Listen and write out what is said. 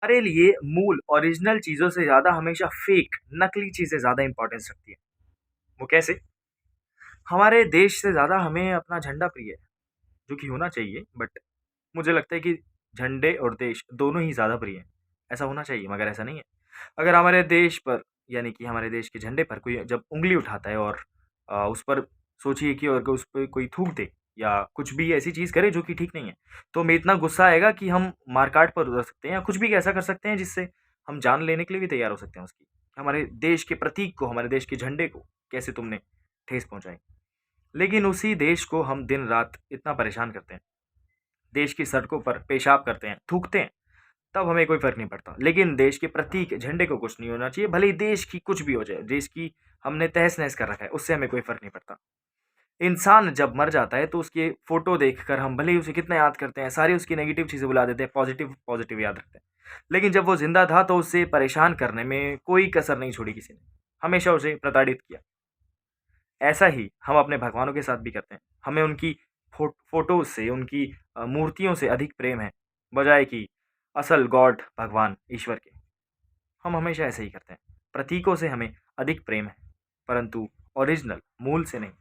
हमारे लिए मूल ओरिजिनल चीज़ों से ज़्यादा हमेशा फ़ेक, नकली चीज़ें ज़्यादा इम्पोर्टेंस रखती हैं। वो कैसे? हमारे देश से ज़्यादा हमें अपना झंडा प्रिय है, जो कि होना चाहिए बट मुझे लगता है कि झंडे और देश दोनों ही ज़्यादा प्रिय हैं। ऐसा होना चाहिए मगर ऐसा नहीं है। अगर हमारे देश पर यानी कि हमारे देश के झंडे पर कोई जब उँगली उठाता है और उस पर सोचिए कि अगर उस पे कोई थूक दे या कुछ भी ऐसी चीज़ करे जो कि ठीक नहीं है, तो हमें इतना गुस्सा आएगा कि हम मार-काट पर उतर सकते हैं या कुछ भी ऐसा कर सकते हैं जिससे हम जान लेने के लिए भी तैयार हो सकते हैं उसकी। हमारे देश के प्रतीक को, हमारे देश के झंडे को कैसे तुमने ठेस पहुँचाई। लेकिन उसी देश को हम दिन-रात इतना परेशान करते हैं। देश की सड़कों पर पेशाब करते हैं, थूकते हैं, तब हमें कोई फ़र्क नहीं पड़ता। लेकिन देश के प्रतीक झंडे को कुछ नहीं होना चाहिए, भले ही देश की कुछ भी हो जाए, देश की हमने तहस-नहस कर रखा है, उससे हमें कोई फ़र्क नहीं पड़ता। इंसान जब मर जाता है तो उसकी फ़ोटो देखकर हम भले ही उसे कितना याद करते हैं, सारी उसकी नेगेटिव चीज़ें भुला देते हैं, पॉज़िटिव पॉज़िटिव याद रखते हैं। लेकिन जब वो ज़िंदा था तो उसे परेशान करने में कोई कसर नहीं छोड़ी किसी ने, हमेशा उसे प्रताड़ित किया। ऐसा ही हम अपने भगवानों के साथ भी करते हैं। हमें उनकी फ़ोटोज़ से, उनकी मूर्तियों से अधिक प्रेम है, बजाए कि असल गॉड भगवान ईश्वर के। हम हमेशा ऐसे ही करते हैं। प्रतीकों से हमें अधिक प्रेम है, परंतु ओरिजिनल मूल से नहीं।